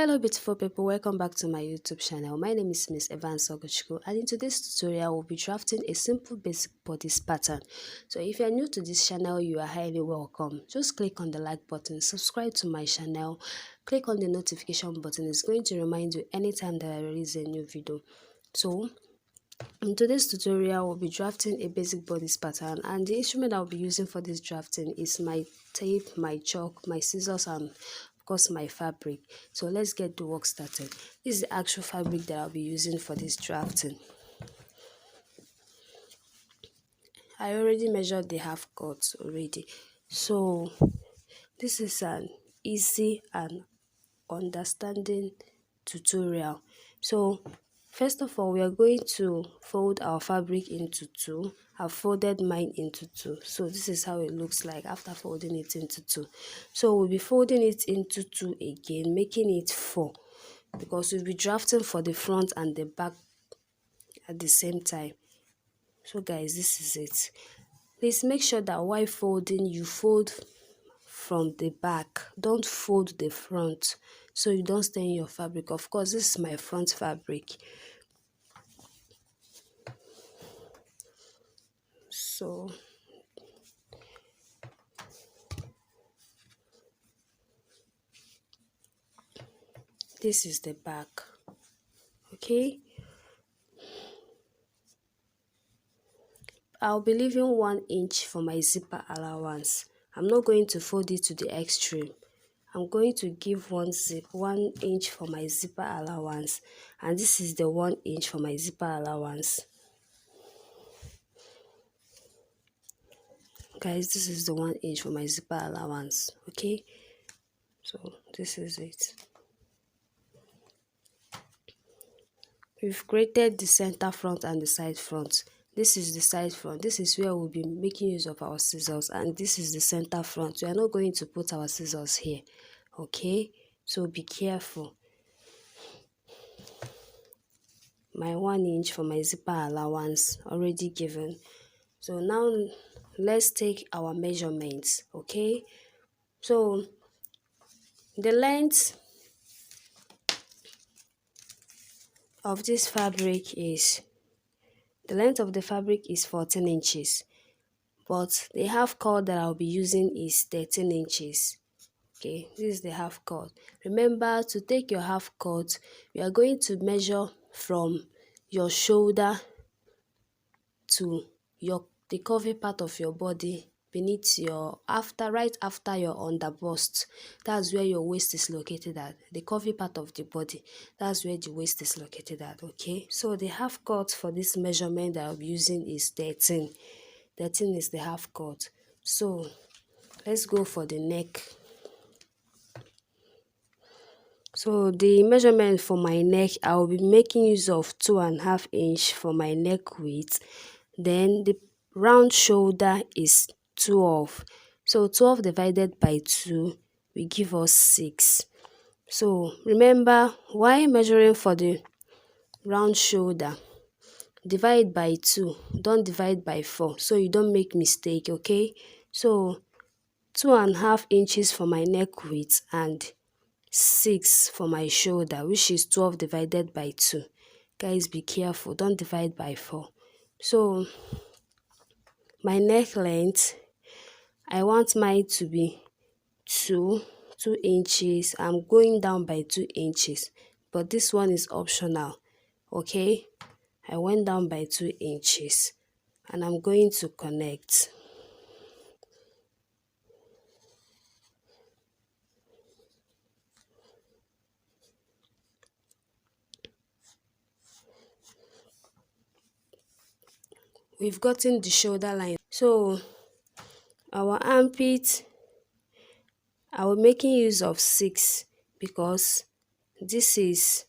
Hello beautiful people, welcome back to my YouTube channel. My name is Miss Evans Ogochukwu, and in today's tutorial we'll be drafting a simple basic bodice pattern. So if you're new to this channel, you are highly welcome. Just click on the like button, subscribe to my channel, click on the notification button. It's going to remind you anytime that I release a new video. So in today's tutorial, we'll be drafting a basic bodice pattern, and the instrument I'll be using for this drafting is my tape, my chalk, my scissors, and of course my fabric. So let's get the work started. This is the actual fabric that I'll be using for this drafting. I already measured the half cut already. So this is an easy and understanding tutorial. So first of all, we are going to fold our fabric into two. I've folded mine into two. So this is how it looks like after folding it into two. So we'll be folding it into two again, making it four, because we'll be drafting for the front and the back at the same time. So guys, this is it. Please make sure that while folding, you fold from the back. Don't fold the front so you don't stain your fabric. Of course, this is my front fabric. So this is the back. Okay, I'll be leaving 1 inch for my zipper allowance. I'm not going to fold it to the extreme. I'm going to give 1 inch for my zipper allowance, and this is the 1 inch for my zipper allowance. Guys, this is the 1 inch for my zipper allowance. Okay, so this is it. We've created the center front and the side front. This is the side front. This is where we'll be making use of our scissors, and this is the center front. We are not going to put our scissors here. Okay, so be careful. My 1 inch for my zipper allowance already given. So now let's take our measurements. Okay, so the length of this fabric is, the length of the fabric is 14 inches, but the half cut that I'll be using is 13 inches. Okay, this is the half cut. Remember to take your half cut, we are going to measure from your shoulder to the curvy part of your body beneath your, right after your underbust. That's where your waist is located at. The curvy part of the body, that's where the waist is located at. Okay, so the half cut for this measurement that I'll be using is 13. 13 is the half cut. So let's go for the neck. So the measurement for my neck, I will be making use of 2.5 inch for my neck width. Then the round shoulder is 12. So 12 divided by 2 will give us 6. So remember, while measuring for the round shoulder, divide by 2. Don't divide by 4 so you don't make mistake. Okay, so 2.5 inches for my neck width and 6 for my shoulder, which is 12 divided by 2. Guys, be careful, don't divide by 4. So my neck length, I want mine to be 2 inches. I'm going down by 2 inches, but this one is optional. Okay, I went down by 2 inches and I'm going to connect. We've gotten the shoulder line. So our armpit, I will making use of 6 because this is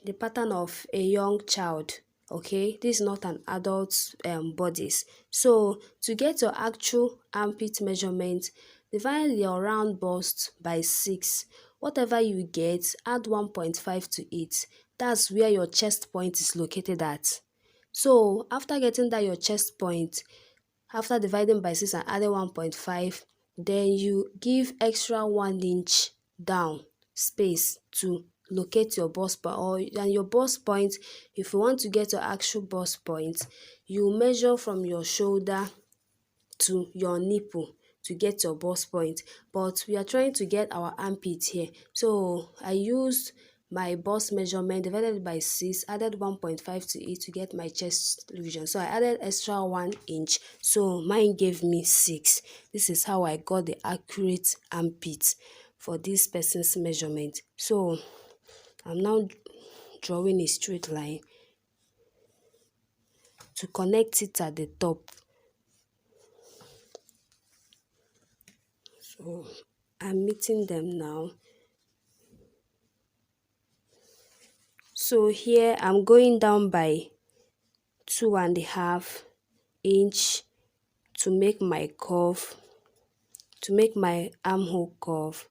the pattern of a young child. Okay, this is not an adult bodice. So to get your actual armpit measurement, divide your round bust by 6. Whatever you get, add 1.5 to it. That's where your chest point is located at. So after getting that your chest point, after dividing by 6 and adding 1.5, then you give extra 1 inch down space to locate your bust point, or and your bust point, if you want to get your actual bust point, you measure from your shoulder to your nipple to get your bust point. But we are trying to get our armpit here, so I used my bust measurement divided by 6, added 1.5 to it to get my chest region. So I added extra 1 inch, so mine gave me 6. This is how I got the accurate armpit for this person's measurement. So I'm now drawing a straight line to connect it at the top. So I'm meeting them now. So here I'm going down by 2.5 inch to make my curve, to make my armhole curve.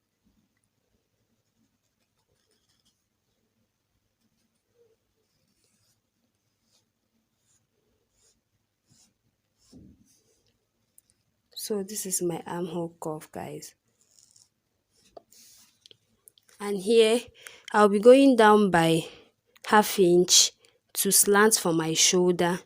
So this is my armhole curve, guys. And here I'll be going down by 0.5 inch to slant for my shoulder.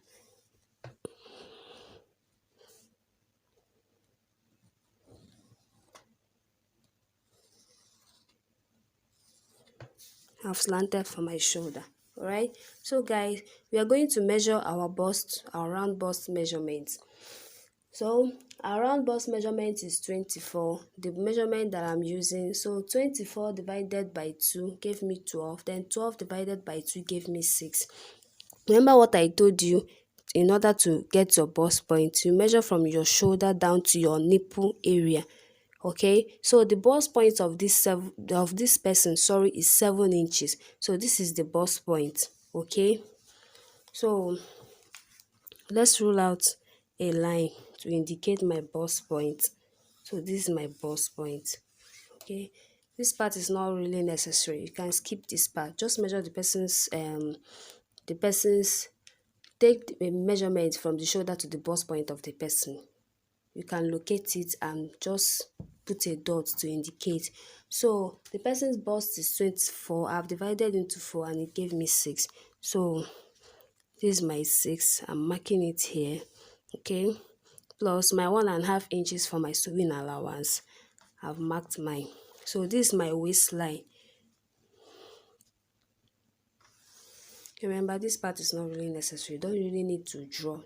I've slanted for my shoulder. Alright, so guys, we are going to measure our bust, our round bust measurements. So our round bust measurement is 24, the measurement that I'm using. So 24 divided by 2 gave me 12, then 12 divided by 2 gave me 6. Remember what I told you, in order to get your bust point, you measure from your shoulder down to your nipple area. Okay, so the bust point of this person, sorry, is 7 inches. So this is the bust point. Okay, so let's rule out a line to indicate my bust point. So this is my bust point. Okay, this part is not really necessary, you can skip this part. Just measure the person's take a measurement from the shoulder to the bust point of the person. You can locate it and just put a dot to indicate. So the person's bust is 24. I've divided into 4 and it gave me 6. So this is my 6. I'm marking it here. Okay. Plus my 1.5 inches for my sewing allowance. I've marked mine. So this is my waistline. Remember, this part is not really necessary. You don't really need to draw.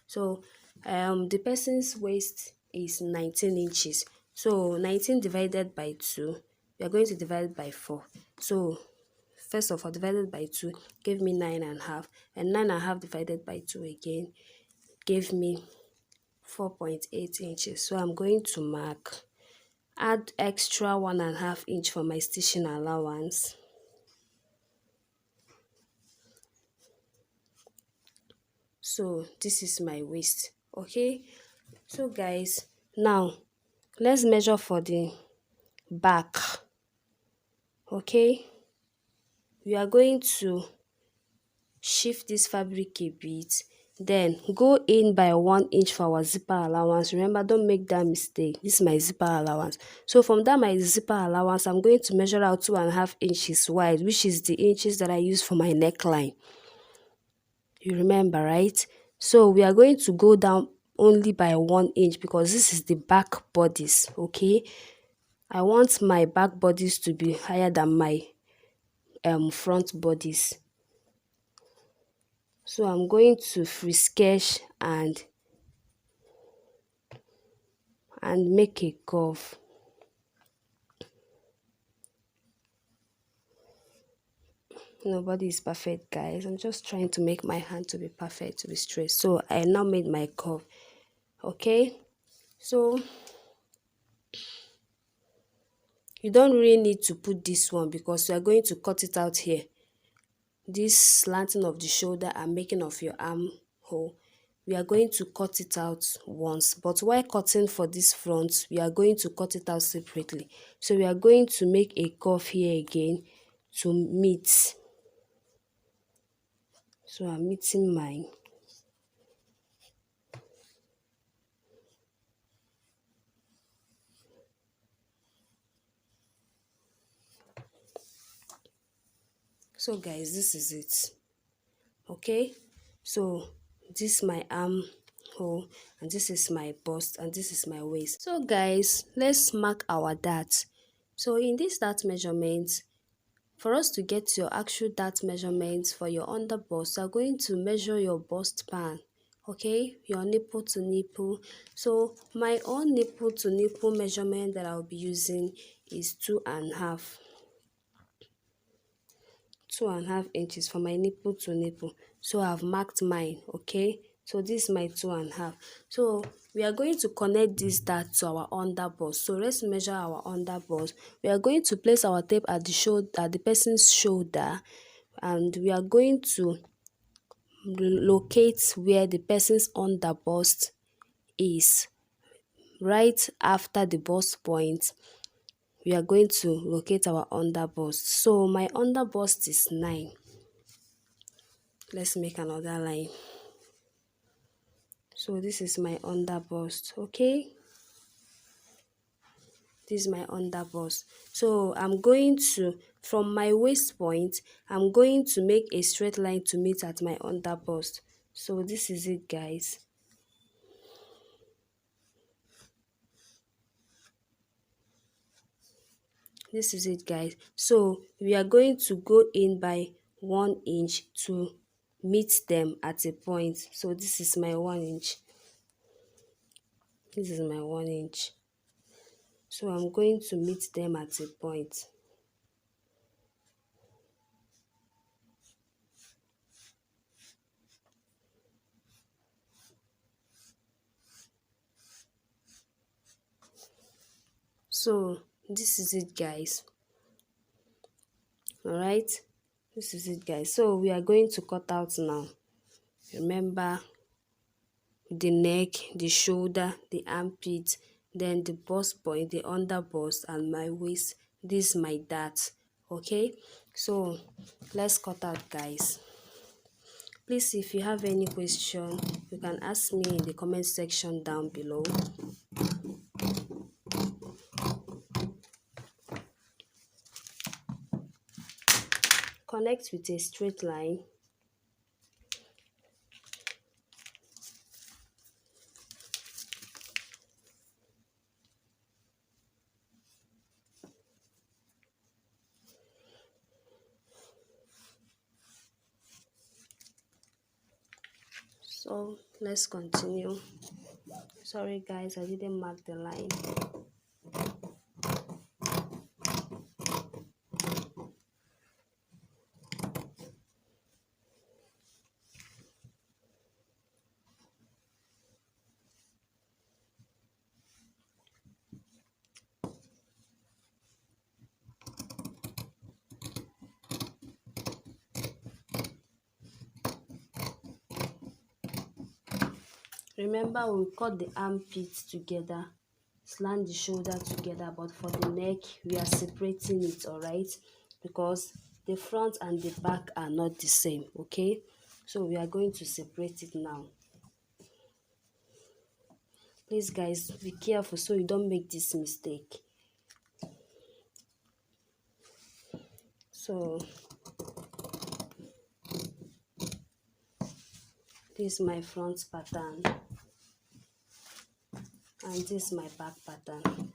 So the person's waist is 19 inches. So 19 divided by 2, we are going to divide by 4. So first of all, divided by 2 gave me 9.5, and 9.5 divided by 2 again gave me 4.8 inches. So I'm going to mark, add extra 1.5 inch for my stitching allowance. So this is my waist. Okay, so guys, now let's measure for the back. Okay, we are going to shift this fabric a bit, then go in by 1 inch for our zipper allowance. Remember, don't make that mistake. This is my zipper allowance. So from that my zipper allowance, I'm going to measure out 2.5 inches wide, which is the inches that I use for my neckline. You remember, right? So we are going to go down only by 1 inch because this is the back bodice. Okay, I want my back bodice to be higher than my front bodice. So I'm going to free sketch and make a curve. Nobody is perfect, guys. I'm just trying to make my hand to be perfect, to be straight. So I now made my curve. Okay, so you don't really need to put this one because you are going to cut it out here. This slanting of the shoulder and making of your armhole, we are going to cut it out once, but while cutting for this front, we are going to cut it out separately. So we are going to make a curve here again to meet. So I'm meeting mine. So guys, this is it. Okay, so this my arm hole, and this is my bust, and this is my waist. So guys, let's mark our dart. So in this dart measurement, for us to get your actual dart measurement for your under bust, you are going to measure your bust pan, okay, your nipple to nipple. So my own nipple to nipple measurement that I'll be using is 2.5 inches for my nipple to nipple. So I've marked mine, okay. So this is my 2.5. So we are going to connect this dart to our under bust. So let's measure our under bust. We are going to place our tape at the shoulder, at the person's shoulder, and we are going to locate where the person's under bust is. Right after the bust point, we are going to locate our under bust. So my under bust is 9. Let's make another line. So this is my under bust, okay. This is my under bust. So I'm going to, from my waist point, I'm going to make a straight line to meet at my under bust. So this is it, guys. This is it, guys. So we are going to go in by 1 inch to meet them at a point. So this is my 1 inch. This is my 1 inch. So I'm going to meet them at a point. So this is it, guys. All right, this is it, guys. So we are going to cut out now. Remember, the neck, the shoulder, the armpit, then the bust point, the under bust, and my waist. This is my dart, okay. So let's cut out, guys. Please, if you have any question, you can ask me in the comment section down below. Connect with a straight line. So let's continue. Sorry guys, I didn't mark the line. Remember, we cut the armpits together, slant the shoulder together, but for the neck we are separating it, all right, because the front and the back are not the same, okay. So we are going to separate it now. Please guys, be careful so you don't make this mistake. So this is my front pattern and this is my back pattern.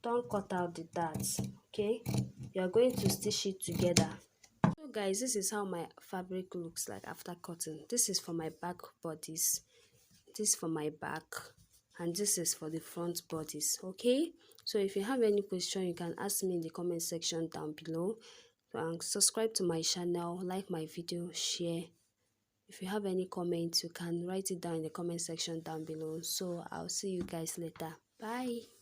Don't cut out the darts, okay. You are going to stitch it together. So guys, this is how my fabric looks like after cutting. This is for my back bodice, this for my back, and this is for the front bodice, okay. So if you have any question, you can ask me in the comment section down below, and subscribe to my channel, like my video, share. If you have any comments, you can write it down in the comment section down below. So I'll see you guys later. Bye.